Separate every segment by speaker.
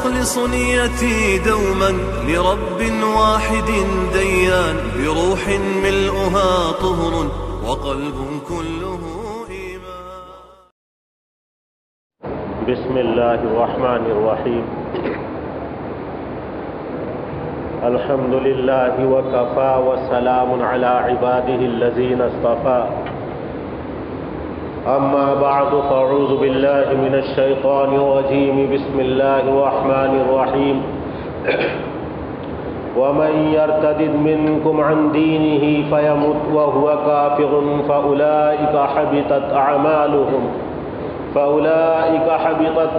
Speaker 1: وأخلص نيتي دوما لرب واحد ديان بروح ملؤها طهر وقلب كله إيمان.
Speaker 2: بسم الله الرحمن الرحيم. الحمد لله وكفى وسلام على عباده الذين اصطفى. أما بعد فأعوذ بالله من الشيطان الرجيم. بسم الله الرحمن الرحيم. ومن يرتد منكم عن دينه فيمت وهو كافر فأولئك حبطت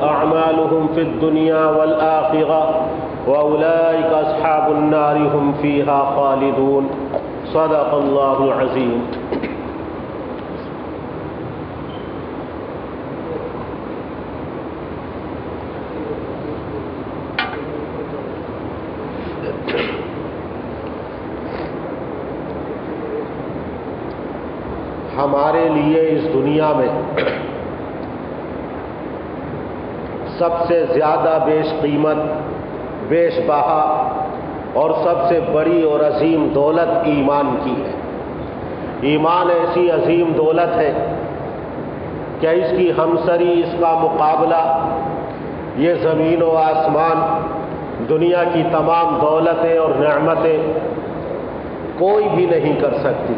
Speaker 2: أعمالهم في الدنيا والآخرة وأولئك أصحاب النار هم فيها خالدون. صدق الله العظيم. ہمارے لیے اس دنیا میں سب سے زیادہ بیش قیمت، بیش بہا اور سب سے بڑی اور عظیم دولت ایمان کی ہے. ایمان ایسی عظیم دولت ہے کہ اس کی ہمسری، اس کا مقابلہ یہ زمین و آسمان، دنیا کی تمام دولتیں اور نعمتیں کوئی بھی نہیں کر سکتی.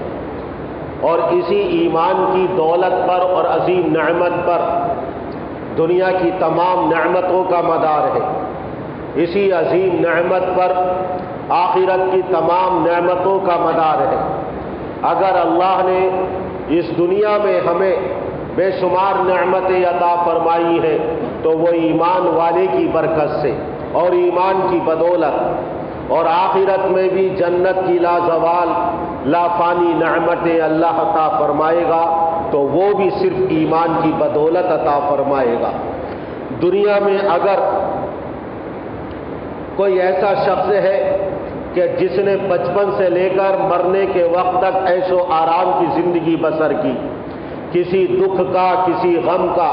Speaker 2: اور اسی ایمان کی دولت پر اور عظیم نعمت پر دنیا کی تمام نعمتوں کا مدار ہے. اسی عظیم نعمت پر آخرت کی تمام نعمتوں کا مدار ہے. اگر اللہ نے اس دنیا میں ہمیں بے شمار نعمتیں عطا فرمائی ہیں تو وہ ایمان والے کی برکت سے اور ایمان کی بدولت، اور آخرت میں بھی جنت کی لازوال لافانی نعمتیں اللہ عطا فرمائے گا تو وہ بھی صرف ایمان کی بدولت عطا فرمائے گا. دنیا میں اگر کوئی ایسا شخص ہے کہ جس نے بچپن سے لے کر مرنے کے وقت تک عیش و آرام کی زندگی بسر کی، کسی دکھ کا، کسی غم کا،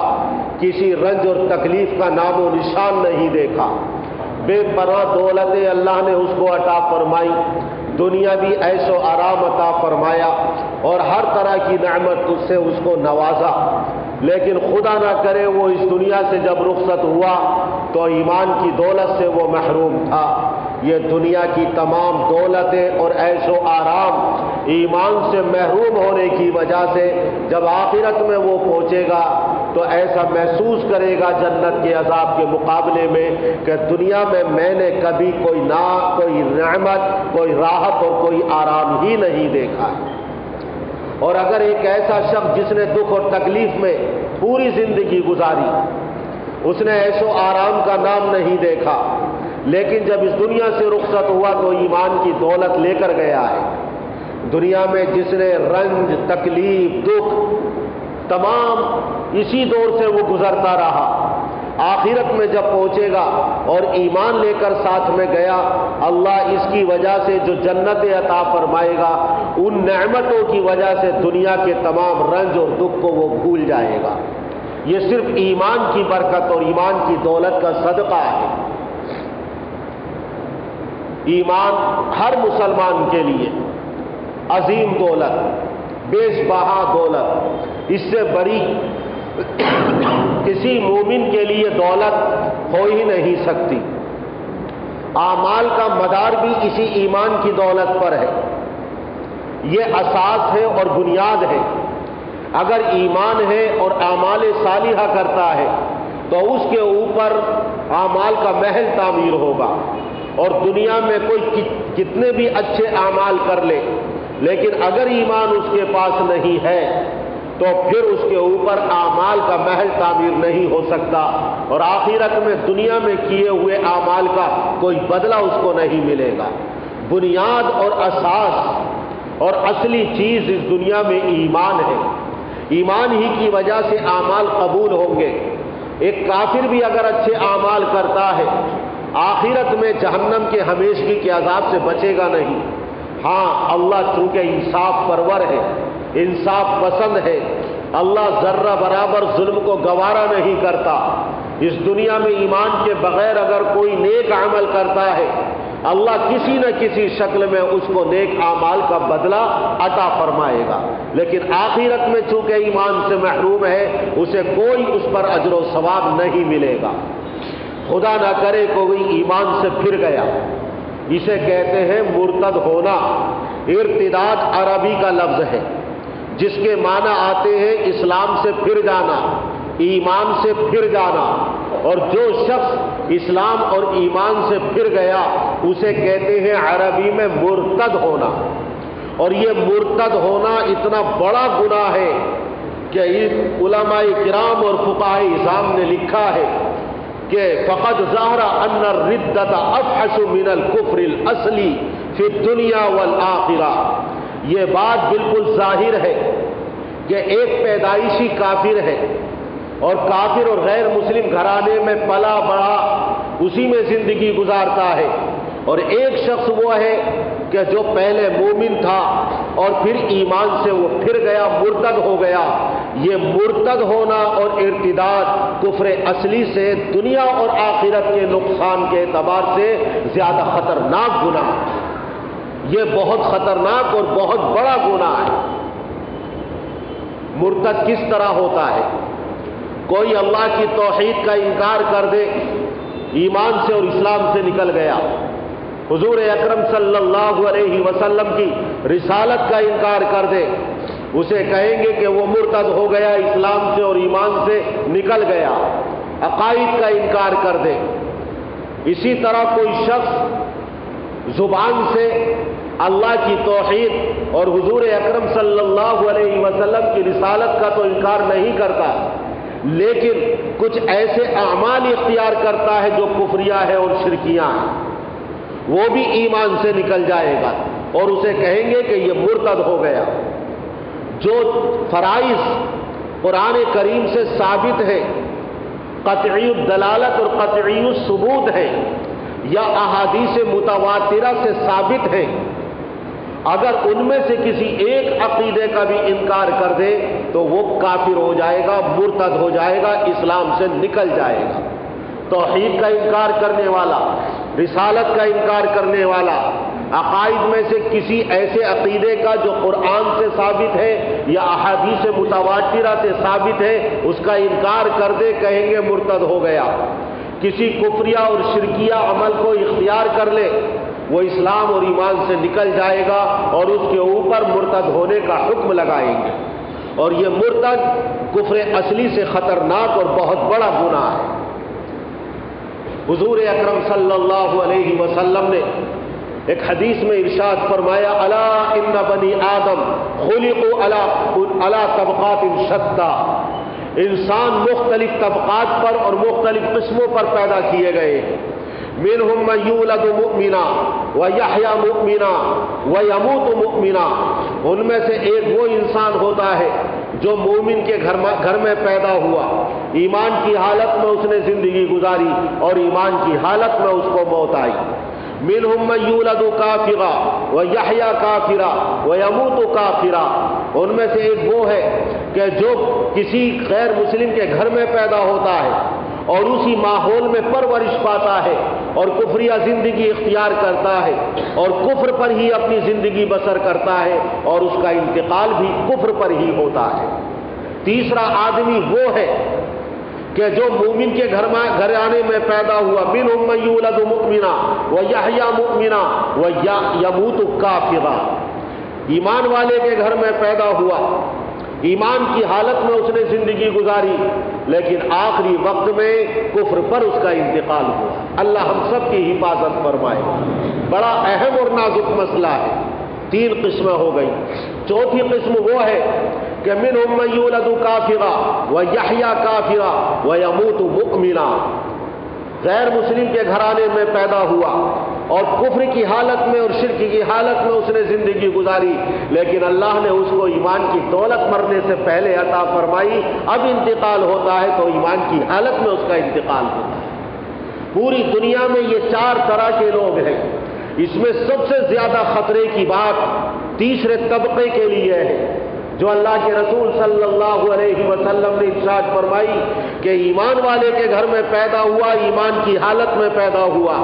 Speaker 2: کسی رنج اور تکلیف کا نام و نشان نہیں دیکھا، بے پرواہ دولتیں اللہ نے اس کو عطا فرمائی، دنیا بھی عیش و آرام عطا فرمایا اور ہر طرح کی نعمت اس سے اس کو نوازا، لیکن خدا نہ کرے وہ اس دنیا سے جب رخصت ہوا تو ایمان کی دولت سے وہ محروم تھا. یہ دنیا کی تمام دولتیں اور عیش و آرام ایمان سے محروم ہونے کی وجہ سے جب آخرت میں وہ پہنچے گا تو ایسا محسوس کرے گا جنت کے عذاب کے مقابلے میں کہ دنیا میں نے کبھی کوئی نعمت، کوئی راحت اور کوئی آرام ہی نہیں دیکھا. اور اگر ایک ایسا شخص جس نے دکھ اور تکلیف میں پوری زندگی گزاری، اس نے عیش و آرام کا نام نہیں دیکھا، لیکن جب اس دنیا سے رخصت ہوا تو ایمان کی دولت لے کر گیا ہے. دنیا میں جس نے رنج، تکلیف، دکھ تمام اسی دور سے وہ گزرتا رہا، آخرت میں جب پہنچے گا اور ایمان لے کر ساتھ میں گیا، اللہ اس کی وجہ سے جو جنت عطا فرمائے گا ان نعمتوں کی وجہ سے دنیا کے تمام رنج اور دکھ کو وہ بھول جائے گا. یہ صرف ایمان کی برکت اور ایمان کی دولت کا صدقہ ہے. ایمان ہر مسلمان کے لیے عظیم دولت، بیش بہا دولت، اس سے بڑی کسی مومن کے لیے دولت ہو ہی نہیں سکتی. اعمال کا مدار بھی اسی ایمان کی دولت پر ہے. یہ اساس ہے اور بنیاد ہے. اگر ایمان ہے اور اعمال صالحہ کرتا ہے تو اس کے اوپر اعمال کا محل تعمیر ہوگا. اور دنیا میں کوئی کتنے بھی اچھے اعمال کر لے، لیکن اگر ایمان اس کے پاس نہیں ہے تو پھر اس کے اوپر اعمال کا محل تعمیر نہیں ہو سکتا، اور آخرت میں دنیا میں کیے ہوئے اعمال کا کوئی بدلہ اس کو نہیں ملے گا. بنیاد اور اساس اور اصلی چیز اس دنیا میں ایمان ہے. ایمان ہی کی وجہ سے اعمال قبول ہوں گے. ایک کافر بھی اگر اچھے اعمال کرتا ہے آخرت میں جہنم کے ہمیشگی کے عذاب سے بچے گا نہیں. ہاں، اللہ چونکہ انصاف پرور ہے، انصاف پسند ہے، اللہ ذرہ برابر ظلم کو گوارا نہیں کرتا. اس دنیا میں ایمان کے بغیر اگر کوئی نیک عمل کرتا ہے اللہ کسی نہ کسی شکل میں اس کو نیک اعمال کا بدلہ عطا فرمائے گا، لیکن آخرت میں چونکہ ایمان سے محروم ہے اسے کوئی اس پر اجر و ثواب نہیں ملے گا۔ خدا نہ کرے کوئی ایمان سے پھر گیا، اسے کہتے ہیں مرتد ہونا۔ ارتداد عربی کا لفظ ہے جس کے معنی آتے ہیں اسلام سے پھر جانا، ایمان سے پھر جانا، اور جو شخص اسلام اور ایمان سے پھر گیا اسے کہتے ہیں عربی میں مرتد ہونا۔ اور یہ مرتد ہونا اتنا بڑا گناہ ہے کہ علماء کرام اور فقہاء اعظام نے لکھا ہے کہ فقد ظہر ان الردۃ افحش من الکفر الاصلی فی الدنیا والآخرہ۔ یہ بات بالکل ظاہر ہے کہ ایک پیدائشی کافر ہے اور کافر اور غیر مسلم گھرانے میں پلا بڑھا، اسی میں زندگی گزارتا ہے، اور ایک شخص وہ ہے کہ جو پہلے مومن تھا اور پھر ایمان سے وہ پھر گیا، مرتد ہو گیا۔ یہ مرتد ہونا اور ارتداد کفر اصلی سے دنیا اور آخرت کے نقصان کے اعتبار سے زیادہ خطرناک گناہ ہے۔ یہ بہت خطرناک اور بہت بڑا گناہ ہے۔ مرتد کس طرح ہوتا ہے؟ کوئی اللہ کی توحید کا انکار کر دے، ایمان سے اور اسلام سے نکل گیا، حضور اکرم صلی اللہ علیہ وسلم کی رسالت کا انکار کر دے، اسے کہیں گے کہ وہ مرتد ہو گیا، اسلام سے اور ایمان سے نکل گیا۔ عقائد کا انکار کر دے۔ اسی طرح کوئی شخص زبان سے اللہ کی توحید اور حضور اکرم صلی اللہ علیہ وسلم کی رسالت کا تو انکار نہیں کرتا، لیکن کچھ ایسے اعمال اختیار کرتا ہے جو کفریہ ہے اور شرکیاں ہیں، وہ بھی ایمان سے نکل جائے گا اور اسے کہیں گے کہ یہ مرتد ہو گیا۔ جو فرائض قرآن کریم سے ثابت ہے، قطعی الدلالت اور قطعی الثبوت ہے، یا احادیث متواترہ سے ثابت ہے، اگر ان میں سے کسی ایک عقیدے کا بھی انکار کر دے تو وہ کافر ہو جائے گا، مرتد ہو جائے گا، اسلام سے نکل جائے گا۔ توحید کا انکار کرنے والا، رسالت کا انکار کرنے والا، عقائد میں سے کسی ایسے عقیدے کا جو قرآن سے ثابت ہے یا احادیث متواترہ سے ثابت ہے اس کا انکار کر دے، کہیں گے مرتد ہو گیا۔ کسی کفریہ اور شرکیہ عمل کو اختیار کر لے، وہ اسلام اور ایمان سے نکل جائے گا اور اس کے اوپر مرتد ہونے کا حکم لگائیں گے۔ اور یہ مرتد کفر اصلی سے خطرناک اور بہت بڑا گناہ ہے۔ حضور اکرم صلی اللہ علیہ وسلم نے ایک حدیث میں ارشاد فرمایا، الا ان بنی آدم خلقوا علی طبقات شتیٰ، انسان مختلف طبقات پر اور مختلف قسموں پر پیدا کیے گئے۔ منہم من یولد مؤمنا ویحیی مؤمنا ویموت مؤمنا، ان میں سے ایک وہ انسان ہوتا ہے جو مومن کے گھر میں پیدا ہوا، ایمان کی حالت میں اس نے زندگی گزاری اور ایمان کی حالت میں اس کو موت آئی۔ منہم من یولد کافرا ویحیی کافرا ویموت کافرا، ان میں سے ایک وہ ہے کہ جو کسی غیر مسلم کے گھر میں پیدا ہوتا ہے اور اسی ماحول میں پرورش پاتا ہے اور کفریہ زندگی اختیار کرتا ہے اور کفر پر ہی اپنی زندگی بسر کرتا ہے اور اس کا انتقال بھی کفر پر ہی ہوتا ہے۔ تیسرا آدمی وہ ہے کہ جو مومن کے گھرانے میں پیدا ہوا، منہم من یولد مؤمنا ویحیی مؤمنا ویموت کافرا، ایمان والے کے گھر میں پیدا ہوا، ایمان کی حالت میں اس نے زندگی گزاری، لیکن آخری وقت میں کفر پر اس کا انتقال ہوا۔ اللہ ہم سب کی حفاظت فرمائے۔ بڑا اہم اور نازک مسئلہ ہے۔ 3 قسمیں ہو گئی۔ چوتھی قسم وہ ہے کہ منہم من یولد کافرا ویحیی کافرا ویموت مؤمنا، غیر مسلم کے گھرانے میں پیدا ہوا اور کفر کی حالت میں اور شرک کی حالت میں اس نے زندگی گزاری، لیکن اللہ نے اس کو ایمان کی دولت مرنے سے پہلے عطا فرمائی، اب انتقال ہوتا ہے تو ایمان کی حالت میں اس کا انتقال ہوتا ہے۔ پوری دنیا میں یہ 4 طرح کے لوگ ہیں۔ اس میں سب سے زیادہ خطرے کی بات تیسرے طبقے کے لیے ہے جو اللہ کے رسول صلی اللہ علیہ وسلم نے ارشاد فرمائی کہ ایمان والے کے گھر میں پیدا ہوا، ایمان کی حالت میں پیدا ہوا،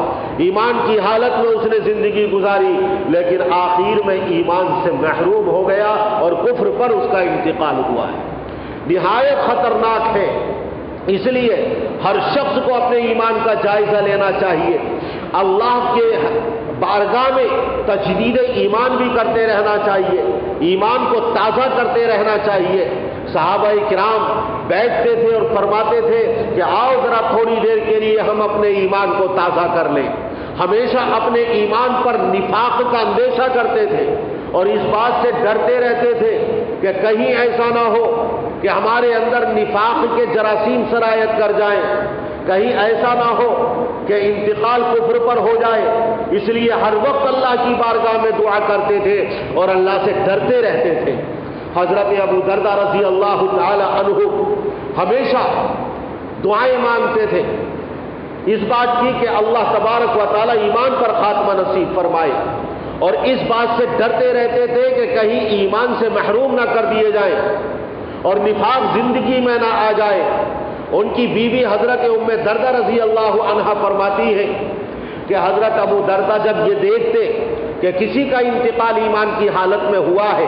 Speaker 2: ایمان کی حالت میں اس نے زندگی گزاری، لیکن آخر میں ایمان سے محروم ہو گیا اور کفر پر اس کا انتقال ہوا ہے۔ نہایت خطرناک ہے، اس لیے ہر شخص کو اپنے ایمان کا جائزہ لینا چاہیے، اللہ کے بارگاہ میں تجدید ایمان بھی کرتے رہنا چاہیے، ایمان کو تازہ کرتے رہنا چاہیے۔ صحابہ کرام بیٹھتے تھے اور فرماتے تھے کہ آؤ ذرا تھوڑی دیر کے لیے ہم اپنے ایمان کو تازہ کر لیں۔ ہمیشہ اپنے ایمان پر نفاق کا اندیشہ کرتے تھے اور اس بات سے ڈرتے رہتے تھے کہ کہیں ایسا نہ ہو کہ ہمارے اندر نفاق کے جراثیم سرایت کر جائیں، کہیں ایسا نہ ہو کہ انتقال کفر پر ہو جائے۔ اس لیے ہر وقت اللہ کی بارگاہ میں دعا کرتے تھے اور اللہ سے ڈرتے رہتے تھے۔ حضرت ابو دردہ رضی اللہ تعالی عنہ ہمیشہ دعائیں مانگتے تھے اس بات کی کہ اللہ تبارک و تعالی ایمان پر خاتمہ نصیب فرمائے، اور اس بات سے ڈرتے رہتے تھے کہ کہیں ایمان سے محروم نہ کر دیے جائیں اور نفاق زندگی میں نہ آ جائے۔ ان کی بیوی حضرت ام دردہ رضی اللہ عنہا فرماتی ہے کہ حضرت ابو دردہ جب یہ دیکھتے کہ کسی کا انتقال ایمان کی حالت میں ہوا ہے،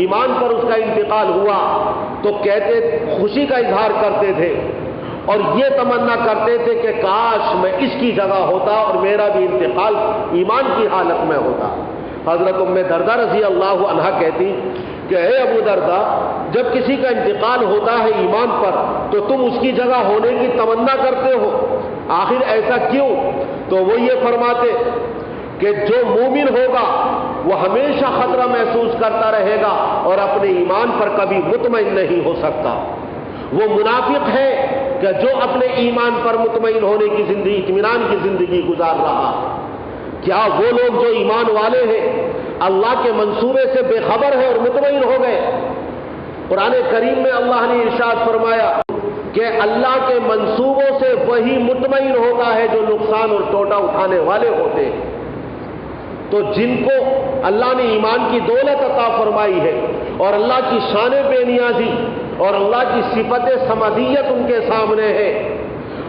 Speaker 2: ایمان پر اس کا انتقال ہوا، تو کہتے خوشی کا اظہار کرتے تھے اور یہ تمنا کرتے تھے کہ کاش میں اس کی جگہ ہوتا اور میرا بھی انتقال ایمان کی حالت میں ہوتا۔ حضرت ام دردہ رضی اللہ عنہا کہتی کہ اے ابو دردہ، جب کسی کا انتقال ہوتا ہے ایمان پر تو تم اس کی جگہ ہونے کی تمنا کرتے ہو، آخر ایسا کیوں؟ تو وہ یہ فرماتے کہ جو مومن ہوگا وہ ہمیشہ خطرہ محسوس کرتا رہے گا اور اپنے ایمان پر کبھی مطمئن نہیں ہو سکتا۔ وہ منافق ہے کہ جو اپنے ایمان پر مطمئن ہونے کی زندگی، اطمینان کی زندگی گزار رہا۔ کیا وہ لوگ جو ایمان والے ہیں اللہ کے منصوبے سے بے خبر ہیں اور مطمئن ہو گئے؟ قرآن کریم میں اللہ نے ارشاد فرمایا کہ اللہ کے منصوبوں سے وہی مطمئن ہوتا ہے جو نقصان اور ٹوٹا اٹھانے والے ہوتے ہیں۔ تو جن کو اللہ نے ایمان کی دولت عطا فرمائی ہے اور اللہ کی شان بے نیازی اور اللہ کی صفت سمدیت ان کے سامنے ہے،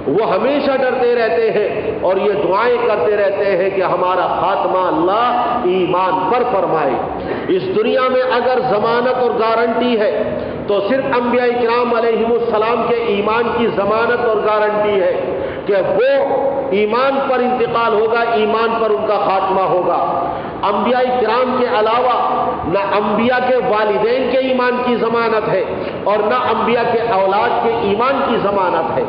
Speaker 2: وہ ہمیشہ ڈرتے رہتے ہیں اور یہ دعائیں کرتے رہتے ہیں کہ ہمارا خاتمہ اللہ ایمان پر فرمائے۔ اس دنیا میں اگر ضمانت اور گارنٹی ہے تو صرف انبیاء کرام علیہم السلام کے ایمان کی ضمانت اور گارنٹی ہے کہ وہ ایمان پر انتقال ہوگا، ایمان پر ان کا خاتمہ ہوگا۔ انبیاء کرام کے علاوہ نہ انبیاء کے والدین کے ایمان کی ضمانت ہے اور نہ انبیاء کے اولاد کے ایمان کی ضمانت ہے،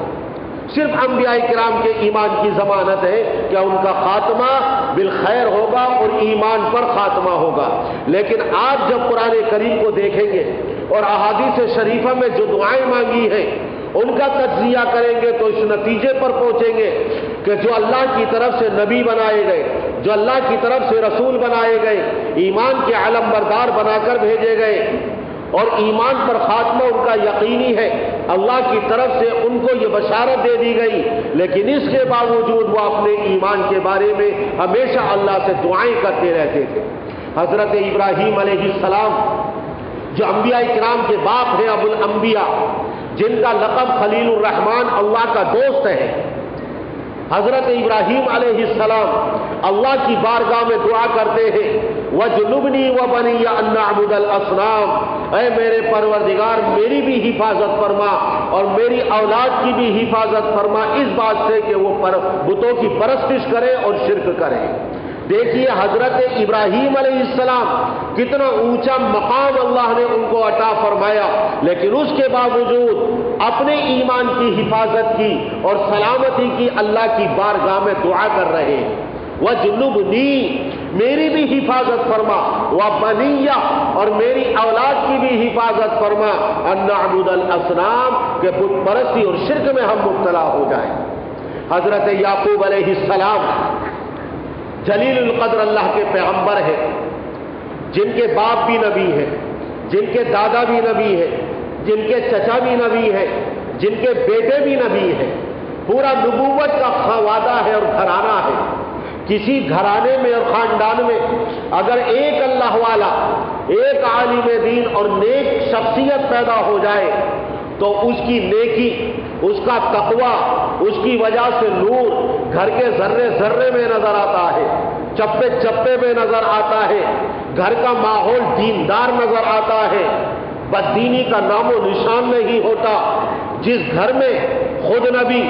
Speaker 2: صرف انبیاء کرام کے ایمان کی ضمانت ہے کہ ان کا خاتمہ بالخیر ہوگا اور ایمان پر خاتمہ ہوگا۔ لیکن آپ جب قرآن کریم کو دیکھیں گے اور احادیث شریفہ میں جو دعائیں مانگی ہیں ان کا تجزیہ کریں گے تو اس نتیجے پر پہنچیں گے کہ جو اللہ کی طرف سے نبی بنائے گئے، جو اللہ کی طرف سے رسول بنائے گئے، ایمان کے علم بردار بنا کر بھیجے گئے اور ایمان پر خاتمہ ان کا یقینی ہے، اللہ کی طرف سے ان کو یہ بشارت دے دی گئی، لیکن اس کے باوجود وہ اپنے ایمان کے بارے میں ہمیشہ اللہ سے دعائیں کرتے رہتے تھے۔ حضرت ابراہیم علیہ السلام جو انبیاء کرام کے باپ ہیں، ابو الانبیاء، جن کا لقب خلیل الرحمن، اللہ کا دوست ہے، حضرت ابراہیم علیہ السلام اللہ کی بارگاہ میں دعا کرتے ہیں وَجْنُبْنِي وَبَنِيَّ أَن نَّعْبُدَ الْأَصْنَامَ، اے میرے پروردگار میری بھی حفاظت فرما اور میری اولاد کی بھی حفاظت فرما اس بات سے کہ وہ بتوں کی پرستش کرے اور شرک کرے۔ دیکھیے حضرت ابراہیم علیہ السلام کتنا اونچا مقام اللہ نے ان کو عطا فرمایا، لیکن اس کے باوجود اپنے ایمان کی حفاظت کی اور سلامتی کی اللہ کی بارگاہ میں دعا کر رہے ہیں۔ وَجْنُبْنِي، میری بھی حفاظت فرما، وَبَنِيَّ، اور میری اولاد کی بھی حفاظت فرما، أَن نَّعْبُدَ الْأَصْنَامَ، کہ بت پرستی اور شرک میں ہم مبتلا ہو جائیں۔ حضرت یعقوب علیہ السلام جلیل القدر اللہ کے پیغمبر ہیں، جن کے باپ بھی نبی ہیں، جن کے دادا بھی نبی ہیں، جن کے چچا بھی نبی ہیں، جن کے بیٹے بھی نبی ہیں، پورا نبوت کا خواندہ ہے اور گھرانہ ہے۔ کسی گھرانے میں اور خاندان میں اگر ایک اللہ والا ایک عالم دین اور نیک شخصیت پیدا ہو جائے تو اس کی نیکی، اس کا تقوی، اس کی وجہ سے نور گھر کے ذرے ذرے میں نظر آتا ہے، چپے چپے میں نظر آتا ہے، گھر کا ماحول دیندار نظر آتا ہے، بددینی کا نام و نشان نہیں ہوتا۔ جس گھر میں خود نبی،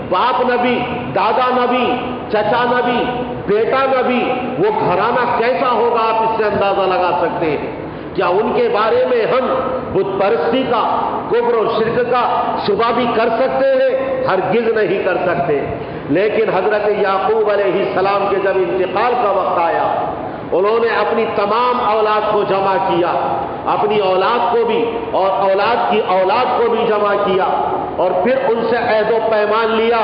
Speaker 2: باپ نبی، دادا نبی، چچا نبی، بیٹا نبی، وہ گھرانہ کیسا ہوگا آپ اس سے اندازہ لگا سکتے ہیں۔ کیا ان کے بارے میں ہم بت پرستی کا، کفر و شرک کا شبہ بھی کر سکتے ہیں؟ ہرگز نہیں کر سکتے۔ لیکن حضرت یعقوب علیہ السلام کے جب انتقال کا وقت آیا، انہوں نے اپنی تمام اولاد کو جمع کیا، اپنی اولاد کو بھی اور اولاد کی اولاد کو بھی جمع کیا، اور پھر ان سے عہد و پیمان لیا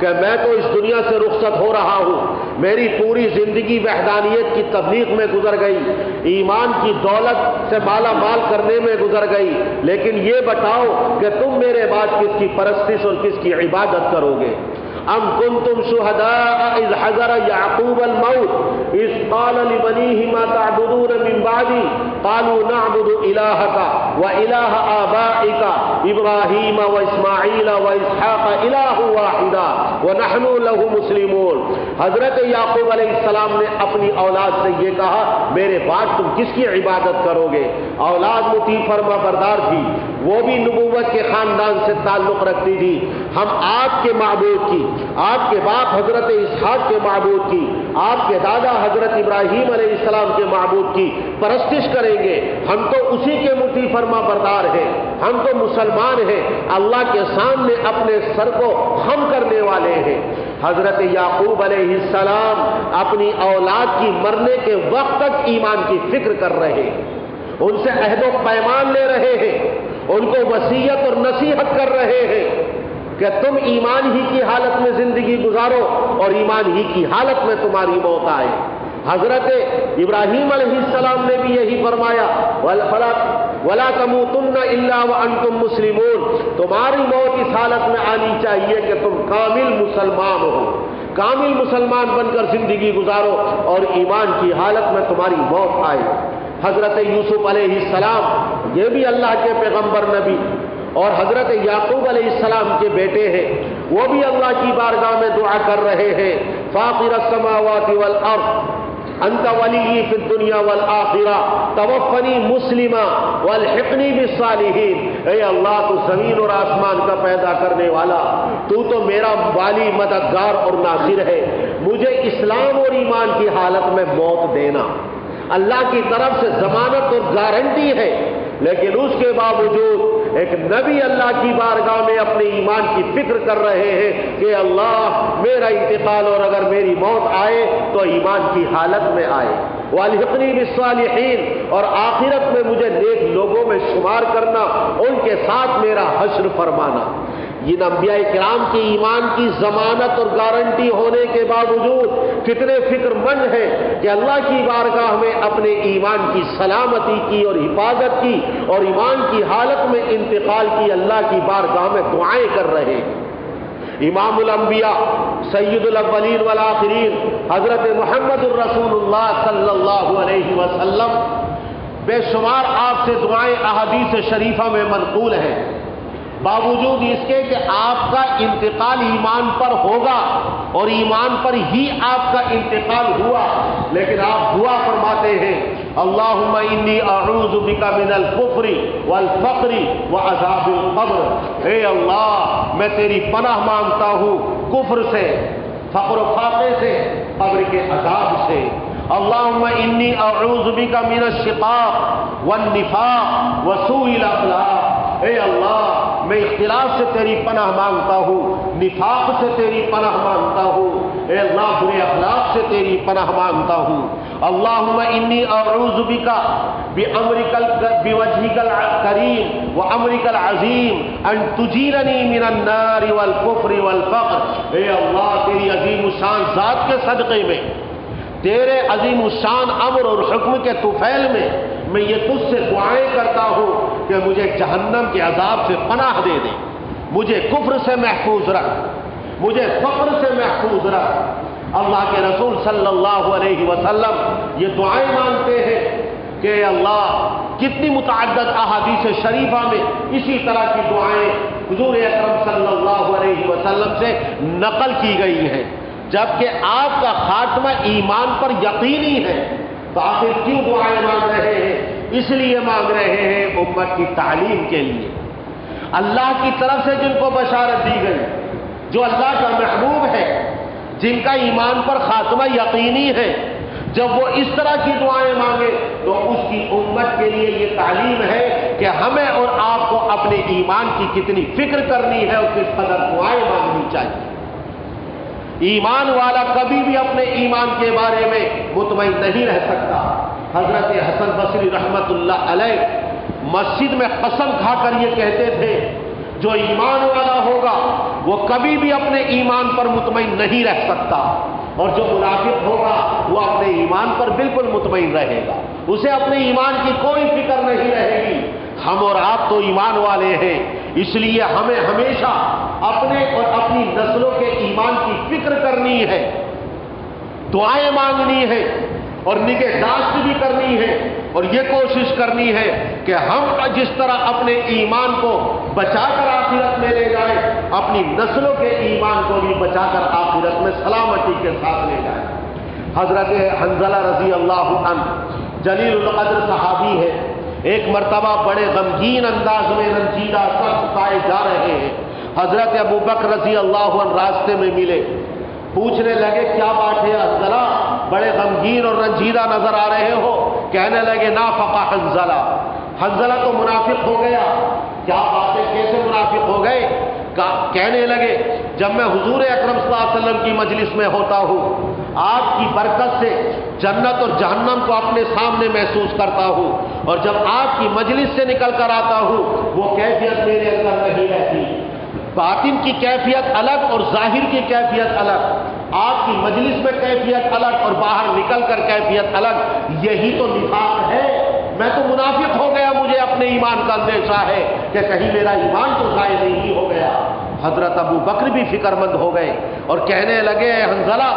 Speaker 2: کہ میں تو اس دنیا سے رخصت ہو رہا ہوں، میری پوری زندگی وحدانیت کی تبلیغ میں گزر گئی، ایمان کی دولت سے مالا مال کرنے میں گزر گئی، لیکن یہ بتاؤ کہ تم میرے بعد کس کی پرستش اور کس کی عبادت کرو گے؟ ام کنتم شہداء اذ حضر یعقوب الموت اذ قال لبنیہ ما تعبدون من بعدی قالوا نعبد الہک والہ آبائک ابراہیم واسماعیل واسحاق الہ واحدا ونحن له مسلمون۔ حضرت یعقوب علیہ السلام نے اپنی اولاد سے یہ کہا، میرے بعد تم کس کی عبادت کرو گے؟ اولاد مطیع فرما بردار تھی، وہ بھی نبوت کے خاندان سے تعلق رکھتی تھی۔ ہم آپ کے معبود کی، آپ کے باپ حضرت اسحاق کے معبود کی، آپ کے دادا حضرت ابراہیم علیہ السلام کے معبود کی پرستش کریں گے۔ ہم تو اسی کے مطیع فرما بردار ہیں، ہم تو مسلمان ہیں، اللہ کے سامنے اپنے سر کو خم کرنے والے ہیں۔ حضرت یعقوب علیہ السلام اپنی اولاد کی مرنے کے وقت تک ایمان کی فکر کر رہے ہیں، ان سے عہد و پیمان لے رہے ہیں، ان کو وصیت اور نصیحت کر رہے ہیں کہ تم ایمان ہی کی حالت میں زندگی گزارو اور ایمان ہی کی حالت میں تمہاری موت آئے۔ حضرت ابراہیم علیہ السلام نے بھی یہی فرمایا، وَلَا تَمُوتُنَّ إِلَّا وَأَنْتُمْ مُسْلِمُونَ، تمہاری موت اس حالت میں آنی چاہیے کہ تم کامل مسلمان ہو، کامل مسلمان بن کر زندگی گزارو اور ایمان کی حالت میں تمہاری موت آئے۔ حضرت یوسف علیہ السلام، یہ بھی اللہ کے پیغمبر نبی اور حضرت یعقوب علیہ السلام کے بیٹے ہیں، وہ بھی اللہ کی بارگاہ میں دعا کر رہے ہیں، فاطر السماوات والارض انت ولی فی الدنیا والآخرہ توفنی مسلما والحقنی بالصالحین۔ اے اللہ، تو زمین اور آسمان کا پیدا کرنے والا، تو میرا والی، مددگار اور ناصر ہے، مجھے اسلام اور ایمان کی حالت میں موت دینا۔ اللہ کی طرف سے ضمانت اور گارنٹی ہے، لیکن اس کے باوجود ایک نبی اللہ کی بارگاہ میں اپنے ایمان کی فکر کر رہے ہیں کہ اللہ، میرا انتقال اور اگر میری موت آئے تو ایمان کی حالت میں آئے، والحقنی بالصالحین، اور آخرت میں مجھے نیک لوگوں میں شمار کرنا، ان کے ساتھ میرا حشر فرمانا۔ یہ انبیاء کرام کی ایمان کی ضمانت اور گارنٹی ہونے کے باوجود کتنے فکر مند ہیں کہ اللہ کی بارگاہ میں اپنے ایمان کی سلامتی کی اور حفاظت کی اور ایمان کی حالت میں انتقال کی اللہ کی بارگاہ میں دعائیں کر رہے ہیں۔ امام الانبیاء، سید الاولین والآخرین، حضرت محمد الرسول اللہ صلی اللہ علیہ وسلم، بے شمار آپ سے دعائیں احادیث شریفہ میں منقول ہیں، باوجود اس کے کہ آپ کا انتقال ایمان پر ہوگا اور ایمان پر ہی آپ کا انتقال ہوا، لیکن آپ دعا فرماتے ہیں، اللہم انی اعوذ بک من الکفر والفقر وعذاب القبر۔ اے اللہ، میں تیری پناہ مانگتا ہوں کفر سے، فقر و فاقے سے، قبر کے عذاب سے۔ اللہم انی اعوذ بک من الشقاق والنفاق وسوء الاخلاق۔ اے اللہ، میں اختلاف سے تیری پناہ مانگتا ہوں، نفاق سے تیری پناہ مانگتا ہوں، اے اللہ، برے اخلاق سے تیری پناہ مانگتا ہوں۔ اللہم انی اعوذ بک بوجہک الکریم وامرک العظیم ان تجیرنی من النار والکفر والفقر۔ اے اللہ، تیری عظیم الشان ذات کے صدقے میں، تیرے عظیم الشان امر اور حکم کے طفیل میں یہ تجھ سے دعائیں کرتا ہوں کہ مجھے جہنم کے عذاب سے پناہ دے دے، مجھے کفر سے محفوظ رکھ، مجھے فقر سے محفوظ رکھ۔ اللہ کے رسول صلی اللہ علیہ وسلم یہ دعائیں مانگتے ہیں کہ اے اللہ کتنی متعدد احادیث شریفہ میں اسی طرح کی دعائیں حضور اکرم صلی اللہ علیہ وسلم سے نقل کی گئی ہیں، جبکہ آپ کا خاتمہ ایمان پر یقینی ہے، تو آخر کیوں دعائیں مانگ رہے ہیں؟ اس لیے مانگ رہے ہیں امت کی تعلیم کے لیے، اللہ کی طرف سے جن کو بشارت دی گئی، جو اللہ کا محبوب ہے، جن کا ایمان پر خاتمہ یقینی ہے، جب وہ اس طرح کی دعائیں مانگے تو اس کی امت کے لیے یہ تعلیم ہے کہ ہمیں اور آپ کو اپنے ایمان کی کتنی فکر کرنی ہے اور کس قدر دعائیں مانگنی چاہیے۔ ایمان والا کبھی بھی اپنے ایمان کے بارے میں مطمئن نہیں رہ سکتا۔ حضرت حسن بصری رحمت اللہ علیہ مسجد میں قسم کھا کر یہ کہتے تھے، جو ایمان والا ہوگا وہ کبھی بھی اپنے ایمان پر مطمئن نہیں رہ سکتا، اور جو منافق ہوگا وہ اپنے ایمان پر بالکل مطمئن رہے گا، اسے اپنے ایمان کی کوئی فکر نہیں رہے گی۔ ہم اور آپ تو ایمان والے ہیں، اس لیے ہمیں ہمیشہ اپنے اور اپنی نسلوں کے ایمان کی فکر کرنی ہے، دعائیں مانگنی ہے اور نگہداشت بھی کرنی ہے، اور یہ کوشش کرنی ہے کہ ہم جس طرح اپنے ایمان کو بچا کر آخرت میں لے جائیں، اپنی نسلوں کے ایمان کو بھی بچا کر آخرت میں سلامتی کے ساتھ لے جائیں۔ حضرت حنظلہ رضی اللہ عنہ جلیل القدر صحابی ہے، ایک مرتبہ بڑے غمگین انداز میں رنجیدہ سر جھکائے جا رہے ہیں۔ حضرت ابوبکر رضی اللہ عنہ راستے میں ملے، پوچھنے لگے کیا بات ہے حنظلہ، بڑے غمگین اور رنجیدہ نظر آ رہے ہو؟ کہنے لگے نافق حنظلہ، حنظلہ تو منافق ہو گیا۔ کیا بات ہے، کیسے منافق ہو گئے؟ کہنے لگے جب میں حضور اکرم صلی اللہ علیہ وسلم کی مجلس میں ہوتا ہوں، آپ کی برکت سے جنت اور جہنم کو اپنے سامنے محسوس کرتا ہوں، اور جب آپ کی مجلس سے نکل کر آتا ہوں وہ کیفیت میرے اندر نہیں رہتی۔ باطن کی کیفیت الگ اور ظاہر کی کیفیت الگ، آپ کی مجلس میں کیفیت الگ اور باہر نکل کر کیفیت الگ، یہی تو نفاق ہے۔ میں تو منافق ہو گیا، مجھے اپنے ایمان کا اندیشہ ہے کہ کہیں میرا ایمان تو ضائع نہیں ہو گیا۔ حضرت ابو بکر بھی فکر مند ہو گئے اور کہنے لگے اے حنظلہ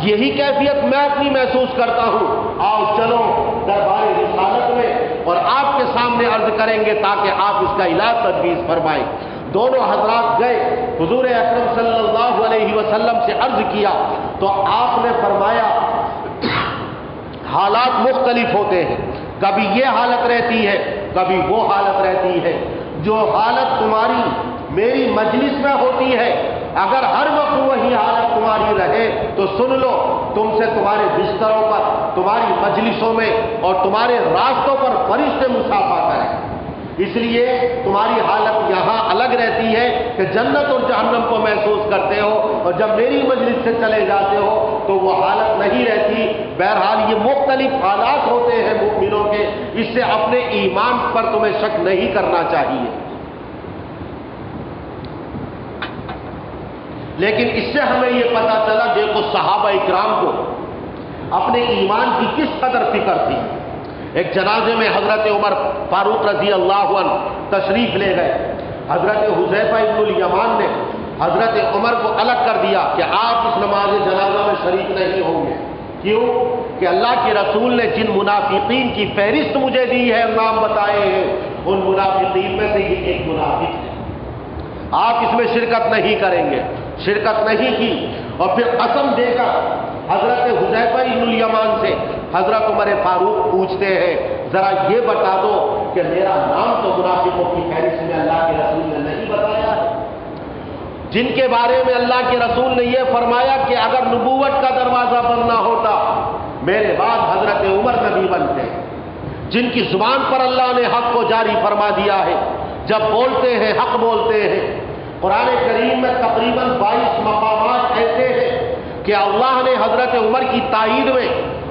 Speaker 2: یہی کیفیت میں اپنی محسوس کرتا ہوں، آؤ چلو دربار رسالت میں اور آپ کے سامنے عرض کریں گے تاکہ آپ اس کا علاج تجویز فرمائیں۔ دونوں حضرات گئے، حضور اکرم صلی اللہ علیہ وسلم سے عرض کیا تو آپ نے فرمایا حالات مختلف ہوتے ہیں، کبھی یہ حالت رہتی ہے کبھی وہ حالت رہتی ہے۔ جو حالت تمہاری میری مجلس میں ہوتی ہے، اگر ہر وقت وہی حالت تمہاری رہے تو سن لو تم سے تمہارے بستروں پر، تمہاری مجلسوں میں اور تمہارے راستوں پر فرشتے مصافحہ کریں۔ اس لیے تمہاری حالت یہاں الگ رہتی ہے کہ جنت اور جہنم کو محسوس کرتے ہو، اور جب میری مجلس سے چلے جاتے ہو تو وہ حالت نہیں رہتی۔ بہرحال یہ مختلف حالات ہوتے ہیں مومنوں کے، اس سے اپنے ایمان پر تمہیں شک نہیں کرنا چاہیے۔ لیکن اس سے ہمیں یہ پتہ چلا، دیکھو صحابہ اکرام کو اپنے ایمان کی کس قدر فکر تھی۔ ایک جنازے میں حضرت عمر فاروق رضی اللہ عنہ تشریف لے گئے، حضرت حذیفہ ابن الیمان نے حضرت عمر کو الگ کر دیا کہ آپ اس نماز جنازہ میں شریک نہیں ہوں گے۔ کیوں؟ کہ اللہ کے رسول نے جن منافقین کی فہرست مجھے دی ہے، نام بتائے ہیں، ان منافقین میں سے یہ ایک منافق ہے، آپ اس میں شرکت نہیں کریں گے۔ شرکت نہیں کی، اور پھر قسم دے کر حضرت حذیفہ ابن الیمان سے حضرت عمر فاروق پوچھتے ہیں ذرا یہ بتا دو کہ میرا نام تو منافقوں کی فہرست میں اللہ کے رسول نے نہیں بتایا ہے، جن کے بارے میں اللہ کے رسول نے یہ فرمایا کہ اگر نبوت کا دروازہ بند نہ ہوتا میرے بعد حضرت عمر نبی بنتے، جن کی زبان پر اللہ نے حق کو جاری فرما دیا ہے، جب بولتے ہیں حق بولتے ہیں۔ قرآن کریم میں تقریباً 22 مقامات ایسے ہیں کہ اللہ نے حضرت عمر کی تائید میں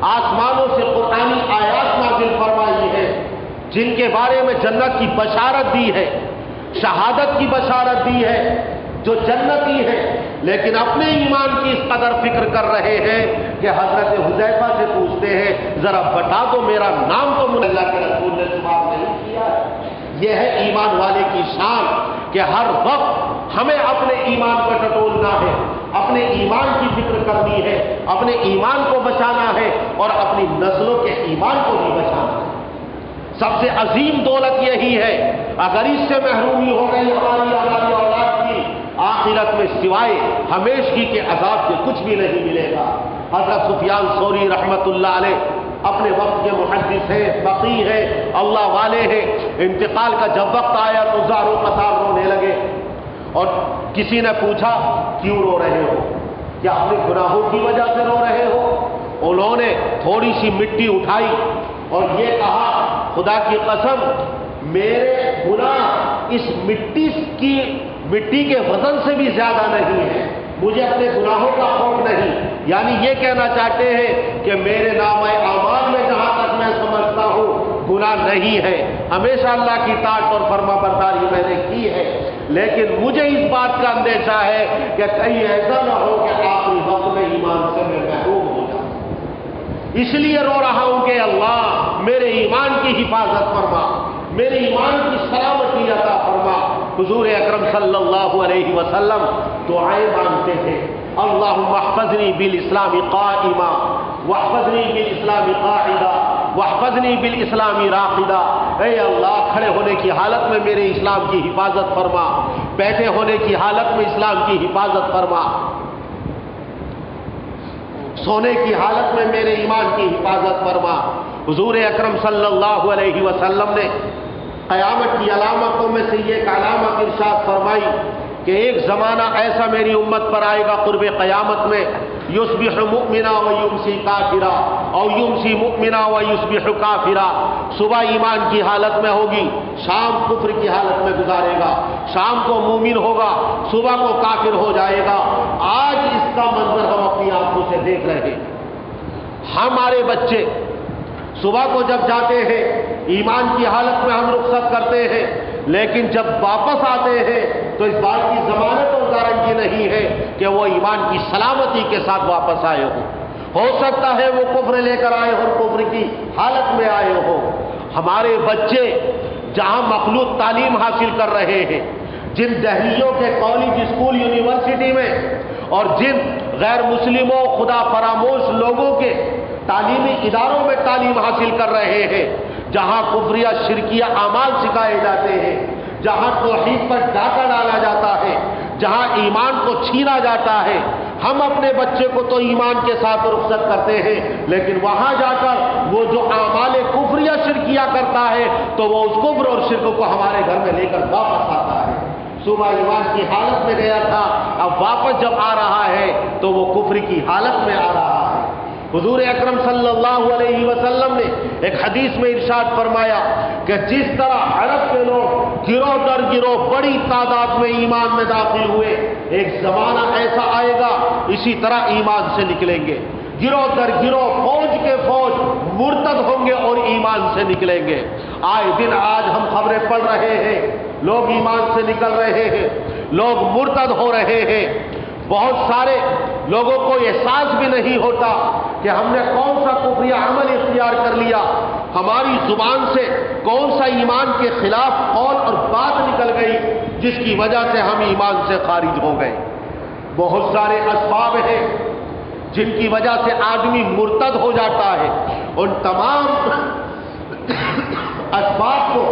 Speaker 2: آسمانوں سے قرآنی آیات نازل فرمائی ہے، جن کے بارے میں جنت کی بشارت دی ہے، شہادت کی بشارت دی ہے، جو جنتی ہے، لیکن اپنے ایمان کی اس قدر فکر کر رہے ہیں کہ حضرت حذیفہ سے پوچھتے ہیں ذرا بتا دو میرا نام تو اللہ کے رسول نے شمار نہیں کیا ہے۔ یہ ہے ایمان والے کی شان کہ ہر وقت ہمیں اپنے ایمان کو ٹٹولنا ہے، اپنے ایمان کی فکر کرنی ہے، اپنے ایمان کو بچانا ہے اور اپنی نسلوں کے ایمان کو بھی بچانا ہے۔ سب سے عظیم دولت یہی ہے. اگر اس سے محرومی ہو گئی ہماری اولاد کی، آخرت میں سوائے ہمیشگی کے عذاب کے کچھ بھی نہیں ملے گا. حضرت سفیان ثوری رحمت اللہ علیہ اپنے وقت کے محدث ہیں، فقیہ ہیں، اللہ والے ہیں. انتقال کا جب وقت آیا تو زاروں قطار رونے لگے، اور کسی نے پوچھا کیوں رو رہے ہو؟ کیا اپنے گناہوں کی وجہ سے رو رہے ہو؟ انہوں نے تھوڑی سی مٹی اٹھائی اور یہ کہا خدا کی قسم میرے گناہ اس مٹی کے وزن سے بھی زیادہ نہیں ہے، مجھے اپنے گناہوں کا خوف نہیں. یعنی یہ کہنا چاہتے ہیں کہ میرے نامہ اعمال میں جہاں تک میں سمجھتا ہوں گناہ نہیں ہے، ہمیشہ اللہ کی اطاعت اور فرما برداری میں نے کی ہے، لیکن مجھے اس بات کا اندیشہ ہے کہ کہیں ایسا نہ ہو کہ آخری وقت میں ایمان سے میں محروم ہو جاؤں. اس لیے رو رہا ہوں کہ اللہ میرے ایمان کی حفاظت فرما، میرے ایمان کی سلامتی عطا فرما. حضور اکرم صلی اللہ علیہ وسلم دعائیں مانگتے تھے، اللہم احفظنی بالاسلام قائما واحفظنی بالاسلام قاعدا واحفظنی بالاسلام راقدا. اے اللہ کھڑے ہونے کی حالت میں میرے اسلام کی حفاظت فرما، بیٹھے ہونے کی حالت میں اسلام کی حفاظت فرما، سونے کی حالت میں میرے ایمان کی حفاظت فرما. حضور اکرم صلی اللہ علیہ وسلم نے قیامت کی علامتوں میں سے یہ ایک علامت ارشاد فرمائی کہ ایک زمانہ ایسا میری امت پر آئے گا قرب قیامت میں، یصبح مؤمنا و یمسی کافرا او یمسی مؤمنا و یصبح کافرا. صبح ایمان کی حالت میں ہوگی، شام کفر کی حالت میں گزارے گا، شام کو مومن ہوگا، صبح کو کافر ہو جائے گا. آج اس کا منظر ہم اپنی آنکھوں سے دیکھ رہے ہیں. ہمارے بچے صبح کو جب جاتے ہیں ایمان کی حالت میں ہم رخصت کرتے ہیں، لیکن جب واپس آتے ہیں تو اس بات کی ضمانت اور گارنٹی نہیں ہے کہ وہ ایمان کی سلامتی کے ساتھ واپس آئے ہوں. ہو سکتا ہے وہ کفر لے کر آئے اور کفر کی حالت میں آئے ہوں. ہمارے بچے جہاں مخلوط تعلیم حاصل کر رہے ہیں، جن دہلیوں کے کالج، اسکول، یونیورسٹی میں، اور جن غیر مسلموں خدا فراموش لوگوں کے تعلیمی اداروں میں تعلیم حاصل کر رہے ہیں، جہاں کفریہ شرکیہ اعمال سکھائے جاتے ہیں، جہاں توحید پر ڈاکہ ڈالا جاتا ہے، جہاں ایمان کو چھینا جاتا ہے، ہم اپنے بچے کو تو ایمان کے ساتھ رخصت کرتے ہیں، لیکن وہاں جا کر وہ جو اعمال کفریہ شرکیہ کرتا ہے تو وہ اس کفر اور شرک کو ہمارے گھر میں لے کر واپس آتا ہے. صبح ایمان کی حالت میں گیا تھا، اب واپس جب آ رہا ہے تو وہ کفر کی حالت میں آ رہا ہے. حضور اکرم صلی اللہ علیہ وسلم نے ایک حدیث میں ارشاد فرمایا کہ جس طرح عرب کے لوگ گروہ در گروہ بڑی تعداد میں ایمان میں داخل ہوئے، ایک زمانہ ایسا آئے گا اسی طرح ایمان سے نکلیں گے. گروہ در گروہ، فوج کے فوج مرتد ہوں گے اور ایمان سے نکلیں گے. آئے دن آج ہم خبریں پڑھ رہے ہیں، لوگ ایمان سے نکل رہے ہیں، لوگ مرتد ہو رہے ہیں. بہت سارے لوگوں کو احساس بھی نہیں ہوتا کہ ہم نے کون سا کفری عمل اختیار کر لیا، ہماری زبان سے کون سا ایمان کے خلاف قول اور بات نکل گئی جس کی وجہ سے ہم ایمان سے خارج ہو گئے. بہت سارے اسباب ہیں جن کی وجہ سے آدمی مرتد ہو جاتا ہے. ان تمام اسباب کو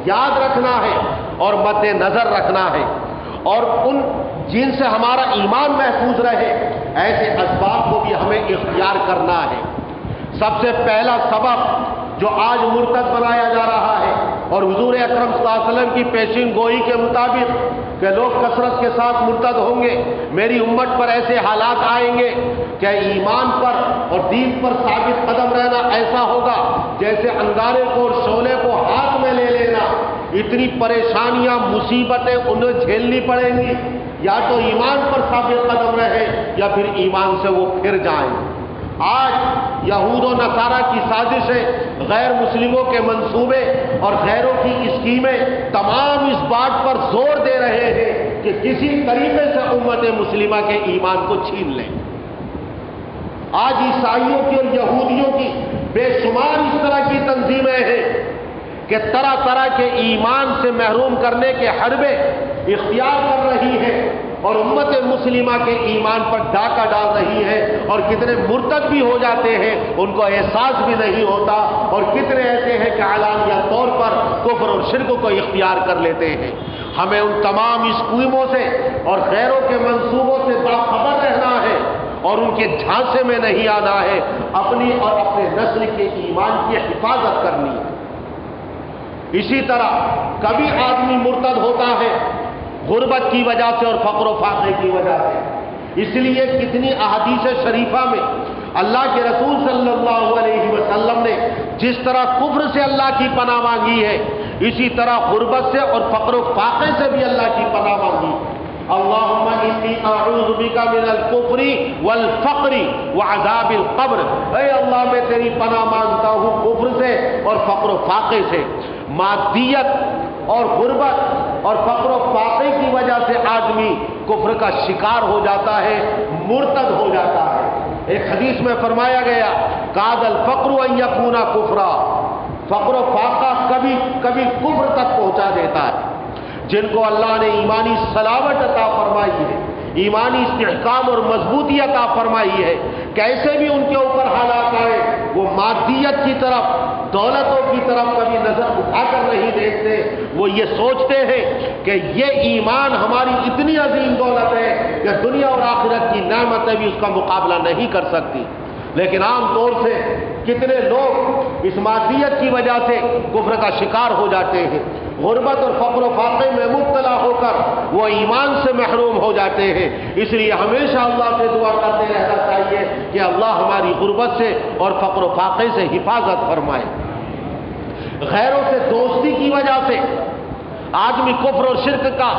Speaker 2: یاد رکھنا ہے اور مد نظر رکھنا ہے، اور ان جن سے ہمارا ایمان محفوظ رہے ایسے اسباب کو بھی ہمیں اختیار کرنا ہے. سب سے پہلا سبب جو آج مرتد بنایا جا رہا ہے، اور حضور اکرم صلی اللہ علیہ وسلم کی پیشین گوئی کے مطابق کہ لوگ کثرت کے ساتھ مرتد ہوں گے، میری امت پر ایسے حالات آئیں گے کہ ایمان پر اور دین پر ثابت قدم رہنا ایسا ہوگا جیسے انگارے کو اور شعلے کو ہاتھ میں لے لینا. اتنی پریشانیاں، مصیبتیں انہیں جھیلنی پڑیں گی، یا تو ایمان پر ثابت قدم رہے یا پھر ایمان سے وہ پھر جائیں. آج یہود و نصارہ کی سازشیں، غیر مسلموں کے منصوبے اور غیروں کی اسکیمیں تمام اس بات پر زور دے رہے ہیں کہ کسی طریقے سے امت مسلمہ کے ایمان کو چھین لیں. آج عیسائیوں کی اور یہودیوں کی بے شمار اس طرح کی تنظیمیں ہیں کہ طرح طرح کے ایمان سے محروم کرنے کے حربے اختیار کر رہی ہے اور امت مسلمہ کے ایمان پر ڈاکہ ڈال رہی ہے، اور کتنے مرتد بھی ہو جاتے ہیں، ان کو احساس بھی نہیں ہوتا، اور کتنے ایسے ہیں کہ اعلانیہ طور پر کفر اور شرک کو اختیار کر لیتے ہیں۔ ہمیں ان تمام اسکیموں سے اور غیروں کے منصوبوں سے باخبر رہنا ہے اور ان کے جھانسے میں نہیں آنا ہے، اپنی اور اپنے نسل کے ایمان کی حفاظت کرنی ہے۔ اسی طرح کبھی آدمی مرتد ہوتا ہے غربت کی وجہ سے اور فقر و فاقے کی وجہ سے، اس لیے کتنی احادیث شریفہ میں اللہ کے رسول صلی اللہ علیہ وسلم نے جس طرح کفر سے اللہ کی پناہ مانگی ہے، اسی طرح غربت سے اور فقر و فاقے سے بھی اللہ کی پناہ مانگی۔ اللہم انی اعوذ بک من الکفر والفقر وعذاب القبر، اے اللہ میں تیری پناہ مانگتا ہوں کفر سے اور فقر و فاقے سے۔ مادیت اور غربت اور فقر و فاقے کی وجہ سے آدمی کفر کا شکار ہو جاتا ہے، مرتد ہو جاتا ہے۔ ایک حدیث میں فرمایا گیا کاد الفقر ان یکون کفرا، فقر و فاقہ کبھی کبھی کفر تک پہنچا دیتا ہے۔ جن کو اللہ نے ایمانی صلابت عطا فرمائی ہے، ایمانی استحکام اور مضبوطی عطا فرمائی ہے، کیسے بھی ان کے اوپر حالات آئے وہ مادیت کی طرف، دولتوں کی طرف کبھی نظر اٹھا کر نہیں دیکھتے۔ وہ یہ سوچتے ہیں کہ یہ ایمان ہماری اتنی عظیم دولت ہے کہ دنیا اور آخرت کی نعمتیں بھی اس کا مقابلہ نہیں کر سکتی۔ لیکن عام طور سے کتنے لوگ اس مادیت کی وجہ سے کفر کا شکار ہو جاتے ہیں، غربت اور فقر و فاقے میں مبتلا ہو کر وہ ایمان سے محروم ہو جاتے ہیں۔ اس لیے ہمیشہ اللہ سے دعا کرتے رہنا چاہیے کہ اللہ ہماری غربت سے اور فقر و فاقے سے حفاظت فرمائے۔ غیروں سے دوستی کی وجہ سے آدمی کفر اور شرک کا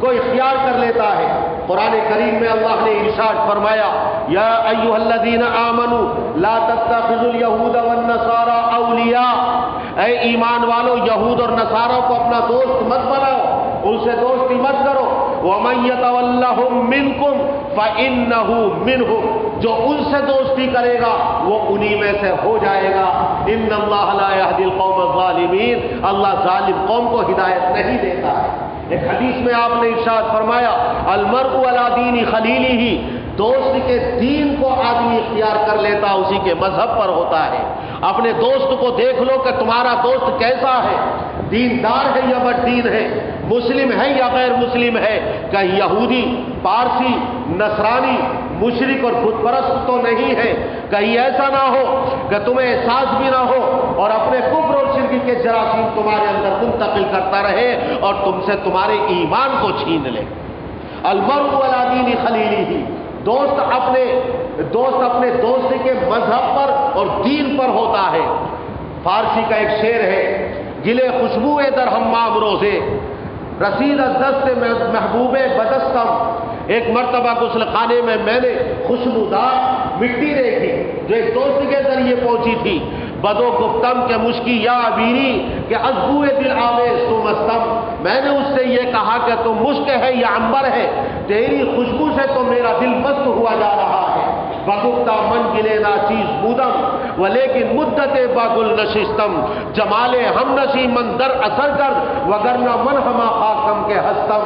Speaker 2: کو اختیار کر لیتا ہے۔ قرآن کریم میں اللہ نے ارشاد فرمایا یا ایھا الذین آمنوا لا تتخذوا اليہود والنصارى اولیاء، اے ایمان والو یہود اور نصارہ کو اپنا دوست مت بناؤ، ان سے دوستی مت کرو۔ ومن یتولہم منکم فانہ منہم، جو ان سے دوستی کرے گا وہ انہی میں سے ہو جائے گا۔ ان اللہ لا یہدی القوم الظالمین، اللہ ظالم قوم کو ہدایت نہیں دیتا ہے۔ ایک حدیث میں آپ نے ارشاد فرمایا المرء علی دین خلیلہ، دوست کے دین کو آدمی اختیار کر لیتا اسی کے مذہب پر ہوتا ہے۔ اپنے دوست کو دیکھ لو کہ تمہارا دوست کیسا ہے، دیندار ہے یا بد دین ہے، مسلم ہے یا غیر مسلم ہے، کہیں یہودی، پارسی، نصرانی، مشرک اور بت پرست تو نہیں ہے، کہیں ایسا نہ ہو کہ تمہیں احساس بھی نہ ہو اور اپنے کفر اور شرک کے جراثیم تمہارے اندر منتقل کرتا رہے اور تم سے تمہارے ایمان کو چھین لے۔ المرء علی دین خلیلہ، دوست اپنے دوست کے مذہب پر اور دین پر ہوتا ہے۔ فارسی کا ایک شعر ہے گلے خوشبو در حمام روزے رسید از دست محبوب بدستم، ایک مرتبہ غسل خانے میں میں نے خوشبودار مٹی دیکھی جو ایک دوست کے ذریعے پہنچی تھی۔ بدو گفتم کے مشکی یا عبیری کہ ازبوئے دل آویز تو مستم، میں نے اس سے یہ کہا کہ تم مشک ہے یا عنبر ہے، تیری خوشبو سے تو میرا دل مست ہوا جا رہا ہے۔ بگفتہ من گلے نا چیز بودم ولیکن مدت باگل نشستم، جمال ہم نشی من در اثر کر وگرنہ من ہما خاکم کے ہستم،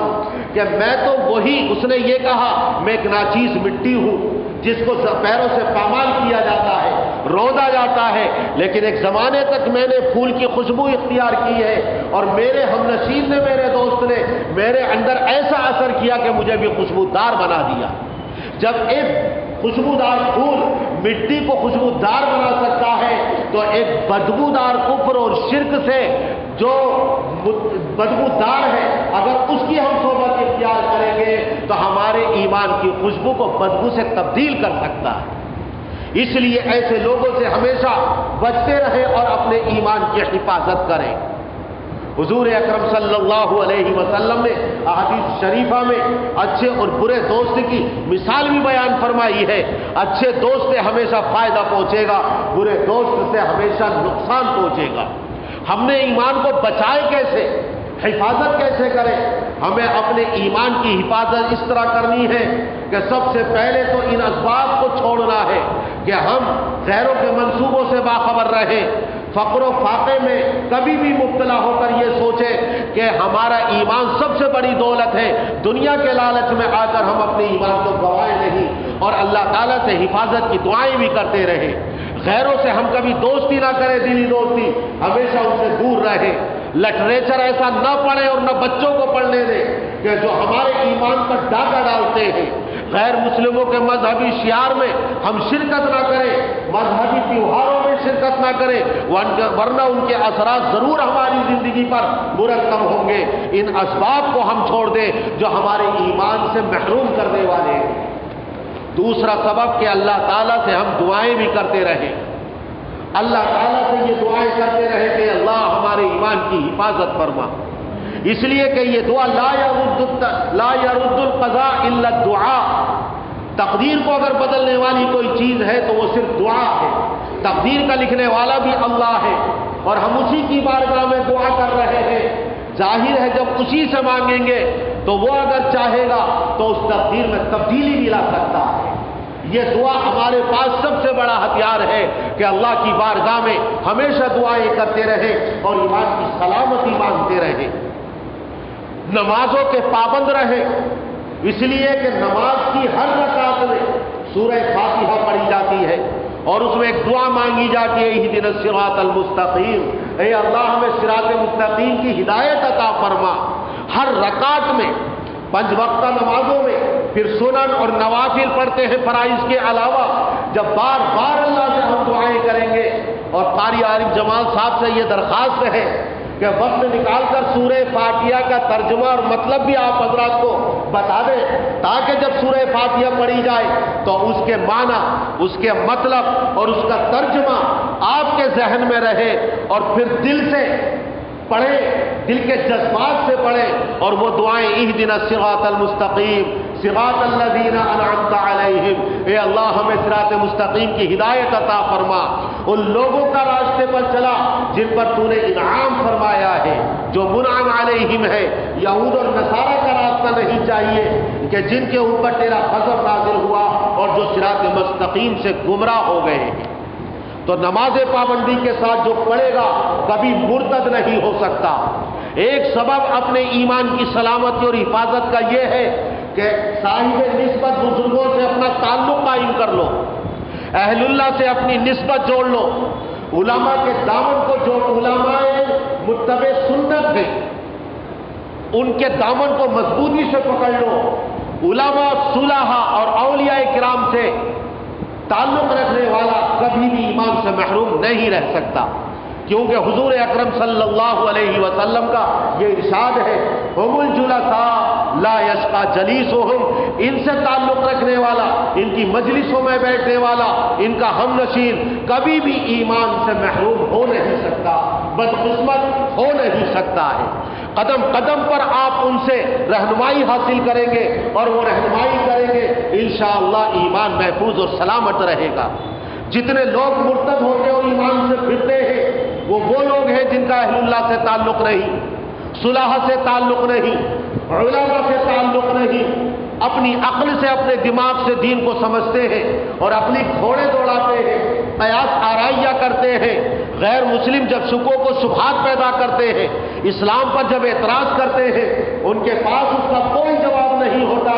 Speaker 2: کہ میں تو وہی، اس نے یہ کہا میں ایک ناچیز مٹی ہوں جس کو پیروں سے پامال کیا جاتا ہے، رودا جاتا ہے، لیکن ایک زمانے تک میں نے پھول کی خوشبو اختیار کی ہے اور میرے ہمنشین نے، میرے دوست نے میرے اندر ایسا اثر کیا کہ مجھے بھی خوشبودار بنا دیا۔ جب ایک خوشبودار پھول مٹی کو خوشبودار بنا سکتا ہے تو ایک بدبودار کفر اور شرک سے جو بدبودار ہے اگر اس کی ہم صحبت اختیار کریں گے تو ہمارے ایمان کی خوشبو کو بدبو سے تبدیل کر سکتا ہے۔ اس لیے ایسے لوگوں سے ہمیشہ بچتے رہیں اور اپنے ایمان کی حفاظت کریں۔ حضور اکرم صلی اللہ علیہ وسلم نے احادیث شریفہ میں اچھے اور برے دوست کی مثال بھی بیان فرمائی ہے۔ اچھے دوست سے ہمیشہ فائدہ پہنچے گا، برے دوست سے ہمیشہ نقصان پہنچے گا۔ ہم نے ایمان کو بچائے کیسے، حفاظت کیسے کریں؟ ہمیں اپنے ایمان کی حفاظت اس طرح کرنی ہے کہ سب سے پہلے تو ان اسباب کو چھوڑنا ہے کہ ہم غیروں کے منصوبوں سے باخبر رہیں، فقر و فاقے میں کبھی بھی مبتلا ہو کر یہ سوچے کہ ہمارا ایمان سب سے بڑی دولت ہے، دنیا کے لالچ میں آ کر ہم اپنے ایمان کو گنوائیں نہیں، اور اللہ تعالیٰ سے حفاظت کی دعائیں بھی کرتے رہے۔ غیروں سے ہم کبھی دوستی نہ کریں، دلی دوستی، ہمیشہ ان سے دور رہے۔ لٹریچر ایسا نہ پڑھیں اور نہ بچوں کو پڑھنے دیں کہ جو ہمارے ایمان پر ڈاکہ ڈالتے ہیں۔ غیر مسلموں کے مذہبی شعار میں ہم شرکت نہ کریں، مذہبی تیوہاروں میں شرکت نہ کریں، ورنہ ان کے اثرات ضرور ہماری زندگی پر مرتب ہوں گے۔ ان اسباب کو ہم چھوڑ دیں جو ہمارے ایمان سے محروم کرنے والے ہیں۔ دوسرا سبب کہ اللہ تعالیٰ سے ہم دعائیں بھی کرتے رہیں، اللہ تعالیٰ سے یہ دعائیں کرتے رہے کہ اللہ ہمارے ایمان کی حفاظت فرما، اس لیے کہ یہ دعا لا يرد القضاء الا الدعاء، تقدیر کو اگر بدلنے والی کوئی چیز ہے تو وہ صرف دعا ہے، تقدیر کا لکھنے والا بھی اللہ ہے، اور ہم اسی کی بارگاہ میں دعا کر رہے ہیں۔ ظاہر ہے جب اسی سے مانگیں گے تو وہ اگر چاہے گا تو اس تقدیر میں تبدیلی بھی لا سکتا ہے۔ یہ دعا ہمارے پاس سب سے بڑا ہتھیار ہے کہ اللہ کی بارگاہ میں ہمیشہ دعائیں کرتے رہیں اور ایمان کی سلامتی مانگتے رہیں۔ نمازوں کے پابند رہیں، اس لیے کہ نماز کی ہر رکعت میں سورہ فاتحہ پڑھی جاتی ہے اور اس میں ایک دعا مانگی جاتی ہے، اہدنا الصراط المستقیم، اے اللہ ہمیں صراط مستقیم کی ہدایت عطا فرما۔ ہر رکعت میں، 5 وقتہ نمازوں میں، پھر سنن اور نوافل پڑھتے ہیں فرائض کے علاوہ، جب بار بار اللہ سے ہم دعائیں کریں گے، اور قاری عارف جمال صاحب سے یہ درخواست ہے کہ وقت نکال کر سورہ فاتحہ کا ترجمہ اور مطلب بھی آپ حضرات کو بتا دیں، تاکہ جب سورہ فاتحہ پڑھی جائے تو اس کے معنی، اس کے مطلب اور اس کا ترجمہ آپ کے ذہن میں رہے، اور پھر دل سے پڑھیں، دل کے جذبات سے پڑھیں، اور وہ دعائیں اہدنا الصراط المستقیم صراط الذین انعمت علیہم، اے اللہ ہمیں صراط مستقیم کی ہدایت عطا فرما، ان لوگوں کا راستے پر چلا جن پر تو نے انعام فرمایا ہے، جو منعم علیہم ہے۔ یہود اور نصارہ کا راستہ نہیں چاہیے کہ جن کے اوپر تیرا غضب نازل ہوا اور جو صراط مستقیم سے گمراہ ہو گئے ہیں۔ تو نماز پابندی کے ساتھ جو پڑھے گا کبھی مرتد نہیں ہو سکتا۔ ایک سبب اپنے ایمان کی سلامتی اور حفاظت کا یہ ہے کہ صاحب نسبت بزرگوں سے اپنا تعلق قائم کر لو، اہل اللہ سے اپنی نسبت جوڑ لو، علماء کے دامن کو جوڑ، علماء متبع سنت ہیں، ان کے دامن کو مضبوطی سے پکڑ لو۔ علماء، صلحاء اور اولیاء کرام سے تعلق رکھنے والا کبھی بھی ایمان سے محروم نہیں رہ سکتا، کیونکہ حضور اکرم صلی اللہ علیہ وسلم کا یہ ارشاد ہے، ہم الجلساء لا یشقی جلیسہم، ان سے تعلق رکھنے والا، ان کی مجلسوں میں بیٹھنے والا، ان کا ہم نشین کبھی بھی ایمان سے محروم ہو نہیں سکتا، بدقسمت ہو نہیں سکتا ہے۔ قدم قدم پر آپ ان سے رہنمائی حاصل کریں گے اور وہ رہنمائی کریں گے، انشاءاللہ ایمان محفوظ اور سلامت رہے گا۔ جتنے لوگ مرتد ہوتے اور ایمان سے پھرتے ہیں وہ لوگ ہیں جن کا اہل اللہ سے تعلق نہیں، صلحاء سے تعلق نہیں، علماء سے تعلق نہیں، اپنی عقل سے، اپنے دماغ سے دین کو سمجھتے ہیں اور اپنی گھوڑے دوڑاتے ہیں، قیاس آرائیہ کرتے ہیں۔ غیر مسلم جب شکوک و شبہات پیدا کرتے ہیں، اسلام پر جب اعتراض کرتے ہیں، ان کے پاس اس کا کوئی جواب نہیں ہوتا،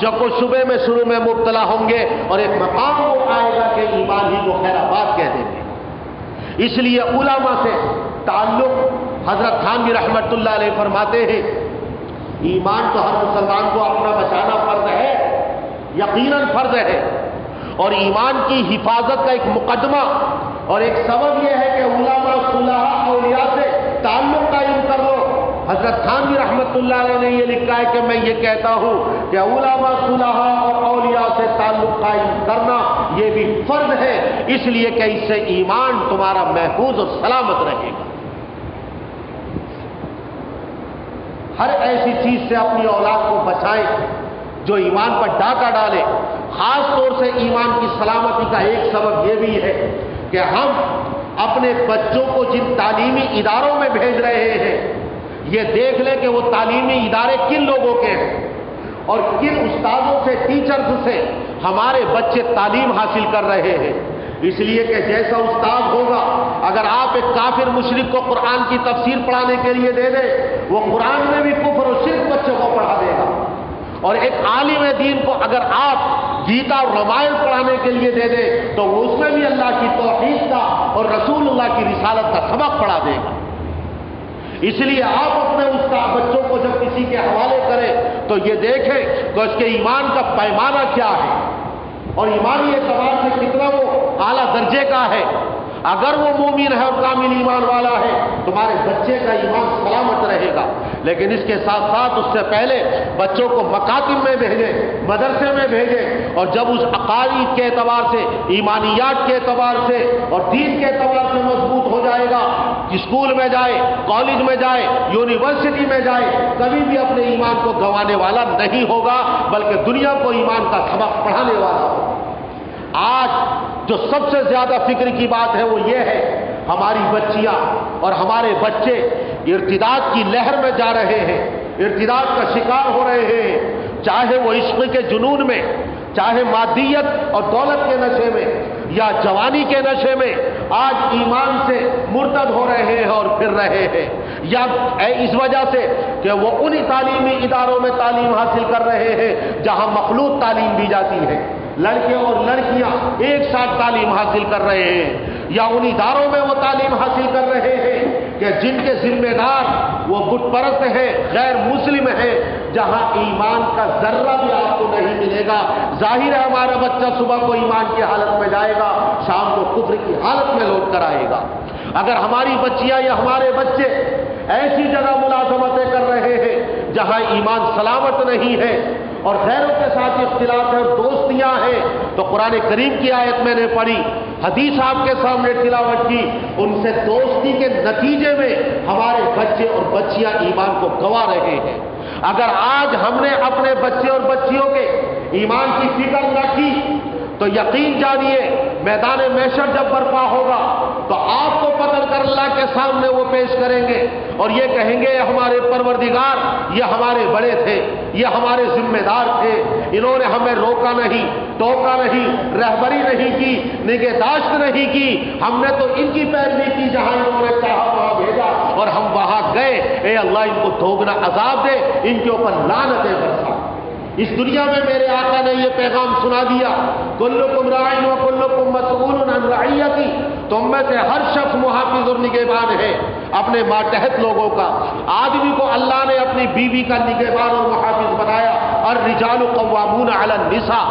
Speaker 2: شک و شبے میں شروع میں مبتلا ہوں گے اور ایک مقام وہ آئے گا کہ ایمان ہی کو خیر آباد کہہ دیں گے۔ اس لیے علماء سے تعلق، حضرت تھانوی رحمت اللہ علیہ فرماتے ہیں، ایمان تو ہر مسلمان کو اپنا بچانا فرض ہے، یقیناً فرض ہے، اور ایمان کی حفاظت کا ایک مقدمہ اور ایک سبب یہ ہے کہ علماء، صلحاء، اولیاء سے تعلق قائم کر لو۔ حضرت تھانوی رحمت اللہ علیہ نے یہ لکھا ہے کہ میں یہ کہتا ہوں کہ علماء، صلحاء اور اولیاء سے تعلق قائم کرنا یہ بھی فرض ہے، اس لیے کہ اس سے ایمان تمہارا محفوظ اور سلامت رہے گا۔ ہر ایسی چیز سے اپنی اولاد کو بچائیں جو ایمان پر ڈاکہ ڈالے۔ خاص طور سے ایمان کی سلامتی کا ایک سبب یہ بھی ہے کہ ہم اپنے بچوں کو جن تعلیمی اداروں میں بھیج رہے ہیں، یہ دیکھ لیں کہ وہ تعلیمی ادارے کن لوگوں کے ہیں اور کن استادوں سے، ٹیچرز سے ہمارے بچے تعلیم حاصل کر رہے ہیں۔ اس لیے کہ جیسا استاد ہوگا، اگر آپ ایک کافر مشرک کو قرآن کی تفسیر پڑھانے کے لیے دے دیں، وہ قرآن میں بھی کفر و شرک بچوں کو پڑھا دے گا. اور ایک عالم دین کو اگر آپ گیتا اور رامائن پڑھانے کے لیے دے دیں تو وہ اس میں بھی اللہ کی توحید کا اور رسول اللہ کی رسالت کا سبق پڑھا دے گا. اس لیے آپ اپنے استاد بچوں کو جب کسی کے حوالے کریں تو یہ دیکھیں کہ اس کے ایمان کا پیمانہ کیا ہے اور ایمانی اعتبار سے کتنا وہ اعلیٰ درجے کا ہے. اگر وہ مومن ہے اور کامل ایمان والا ہے، تمہارے بچے کا ایمان سلامت رہے گا. لیکن اس کے ساتھ ساتھ اس سے پہلے بچوں کو مکاتب میں بھیجیں، مدرسے میں بھیجیں، اور جب اس عقائد کے اعتبار سے، ایمانیات کے اعتبار سے اور دین کے اعتبار سے مضبوط ہو جائے گا، اسکول میں جائے، کالج میں جائے، یونیورسٹی میں جائے، کبھی بھی اپنے ایمان کو گنوانے والا نہیں ہوگا، بلکہ دنیا کو ایمان کا سبق پڑھانے والا ہوگا. آج جو سب سے زیادہ فکر کی بات ہے وہ یہ ہے، ہماری بچیاں اور ہمارے بچے ارتداد کی لہر میں جا رہے ہیں، ارتداد کا شکار ہو رہے ہیں، چاہے وہ عشق کے جنون میں، چاہے مادیت اور دولت کے نشے میں، یا جوانی کے نشے میں آج ایمان سے مرتد ہو رہے ہیں اور پھر رہے ہیں. یا اس وجہ سے کہ وہ انہی تعلیمی اداروں میں تعلیم حاصل کر رہے ہیں جہاں مخلوط تعلیم دی جاتی ہے، لڑکے اور لڑکیاں ایک ساتھ تعلیم حاصل کر رہے ہیں، یا ان اداروں میں وہ تعلیم حاصل کر رہے ہیں کہ جن کے ذمہ دار وہ بت پرست ہیں، غیر مسلم ہیں، جہاں ایمان کا ذرہ بھی آپ کو نہیں ملے گا. ظاہر ہے ہمارا بچہ صبح کو ایمان کی حالت میں جائے گا، شام کو کفر کی حالت میں لوٹ کر آئے گا. اگر ہماری بچیاں یا ہمارے بچے ایسی جگہ ملازمتیں کر رہے ہیں جہاں ایمان سلامت نہیں ہے اور غیروں کے ساتھ اختلاط ہے اور دوستیاں ہیں، تو قرآن کریم کی آیت میں نے پڑھی، حدیث آپ کے سامنے تلاوت کی، ان سے دوستی کے نتیجے میں ہمارے بچے اور بچیاں ایمان کو گنوا رہے ہیں. اگر آج ہم نے اپنے بچے اور بچیوں کے ایمان کی فکر نہ کی تو یقین جانیے میدان محشر جب برپا ہوگا تو آپ کو پکڑ کر اللہ کے سامنے وہ پیش کریں گے اور یہ کہیں گے ہمارے پروردگار، یہ ہمارے بڑے تھے، یہ ہمارے ذمہ دار تھے، انہوں نے ہمیں روکا نہیں، ٹوکا نہیں، رہبری نہیں کی، نگہداشت نہیں کی، ہم نے تو ان کی پیروی کی جہاں انہوں نے چاہا وہاں بھیجا اور ہم وہاں گئے. اے اللہ ان کو دوگنا عذاب دے، ان کے اوپر لعنتیں برسا. اس دنیا میں میرے آقا نے یہ پیغام سنا دیا، کلکم راعٍ و کلکم مسئول عن رعیتی، تم میں سے ہر شخص محافظ اور نگہبان ہے اپنے ماتحت لوگوں کا. آدمی کو اللہ نے اپنی بیوی کا نگہبان اور محافظ بنایا. الرجال قوامون علی النساء،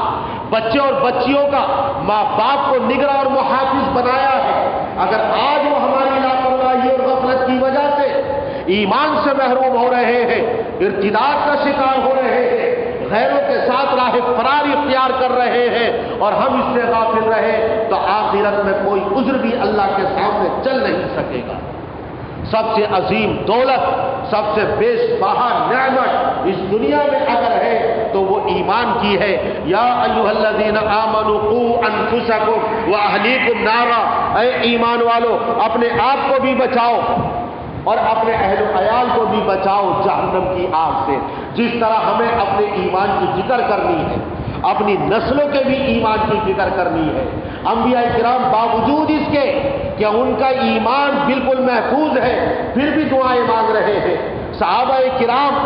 Speaker 2: بچے اور بچیوں کا ماں باپ کو نگراں اور محافظ بنایا ہے. اگر آج وہ ہماری لاپرواہی اور غفلت کی وجہ سے ایمان سے محروم ہو رہے ہیں، ارتداد کا شکار ہو رہے ہیں، غیروں کے ساتھ راہ فرار اختیار کر رہے ہیں اور ہم اس سے غافل رہے تو آخرت میں کوئی عذر بھی اللہ کے سامنے چل نہیں سکے گا. سب سے عظیم دولت، سب سے بیش بہا نعمت اس دنیا میں اگر ہے تو وہ ایمان کی ہے. یا ایھا الذین آمنوا قوا انفسکم واہلیکم نارا، اے ایمان والو اپنے آپ کو بھی بچاؤ اور اپنے اہل و عیال کو بھی بچاؤ جہنم کی آگ سے. جس طرح ہمیں اپنے ایمان کی فکر کرنی ہے، اپنی نسلوں کے بھی ایمان کی فکر کرنی ہے. انبیاء کرام باوجود اس کے کہ ان کا ایمان بالکل محفوظ ہے پھر بھی دعائیں مانگ رہے ہیں. صحابہ کرام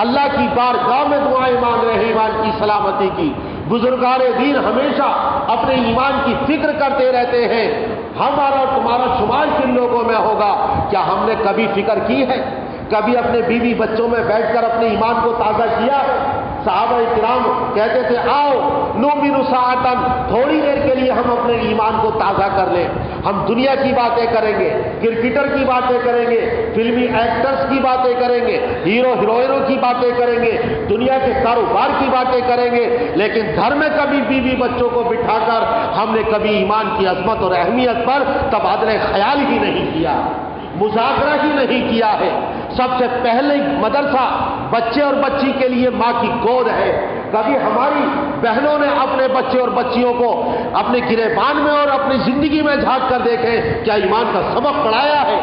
Speaker 2: اللہ کی بارگاہ میں دعائیں مانگ رہے ہیں ایمان کی سلامتی کی. بزرگان دین ہمیشہ اپنے ایمان کی فکر کرتے رہتے ہیں. ہمارا اور تمہارا شمار کن لوگوں میں ہوگا؟ کیا ہم نے کبھی فکر کی ہے؟ کبھی اپنے بیوی بچوں میں بیٹھ کر اپنے ایمان کو تازہ کیا ہے؟ صحابہ کرام کہتے تھے آؤ نؤمن ساعتن، تھوڑی دیر کے لیے ہم اپنے ایمان کو تازہ کر لیں. ہم دنیا کی باتیں کریں گے، کرکٹر کی باتیں کریں گے، فلمی ایکٹرز کی باتیں کریں گے، ہیرو ہیروئنوں کی باتیں کریں گے، دنیا کے کاروبار کی باتیں کریں گے، لیکن گھر میں کبھی بیوی بچوں کو بٹھا کر ہم نے کبھی ایمان کی عظمت اور اہمیت پر تبادلہ خیال ہی نہیں کیا، مذاکرہ ہی نہیں کیا ہے. سب سے پہلے مدرسہ بچے اور بچی کے لیے ماں کی گود ہے. کبھی ہماری بہنوں نے اپنے بچے اور بچیوں کو اپنے گریبان میں اور اپنی زندگی میں جھانک کر دیکھیں کیا ایمان کا سبق پڑھایا ہے؟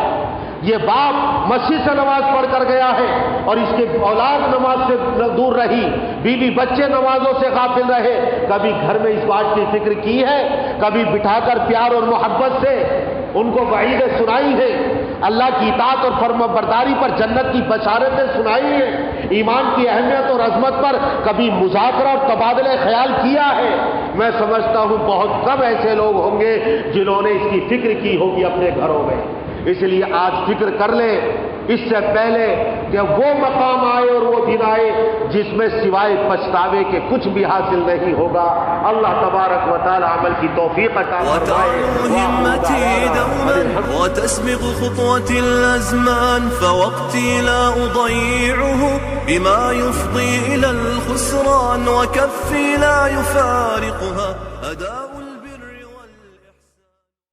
Speaker 2: یہ باپ مسجد سے نماز پڑھ کر گیا ہے اور اس کے اولاد نماز سے دور رہی، بیوی بچے نمازوں سے غافل رہے، کبھی گھر میں اس بات کی فکر کی ہے؟ کبھی بٹھا کر پیار اور محبت سے ان کو وعیدیں سنائی ہیں، اللہ کی اطاعت اور فرما برداری پر جنت کی بشارتیں سنائی ہیں، ایمان کی اہمیت اور عظمت پر کبھی مذاکرہ اور تبادلہ خیال کیا ہے؟ میں سمجھتا ہوں بہت کم ایسے لوگ ہوں گے جنہوں نے اس کی فکر کی ہوگی اپنے گھروں میں۔ اس لیے آج فکر کر لیں اس سے پہلے کہ وہ مقام آئے اور وہ دن آئے جس میں سوائے پچھتاوے کے کچھ بھی حاصل نہیں ہوگا۔ اللہ تبارک و تعالی عمل کی توفیق عطا فرمائے۔
Speaker 1: همتي دوما وتسبق خطوتي الأزمان، فوقتي لا أضيعه بما يفضي إلى الخسران، وكفي لا يفارقها أداء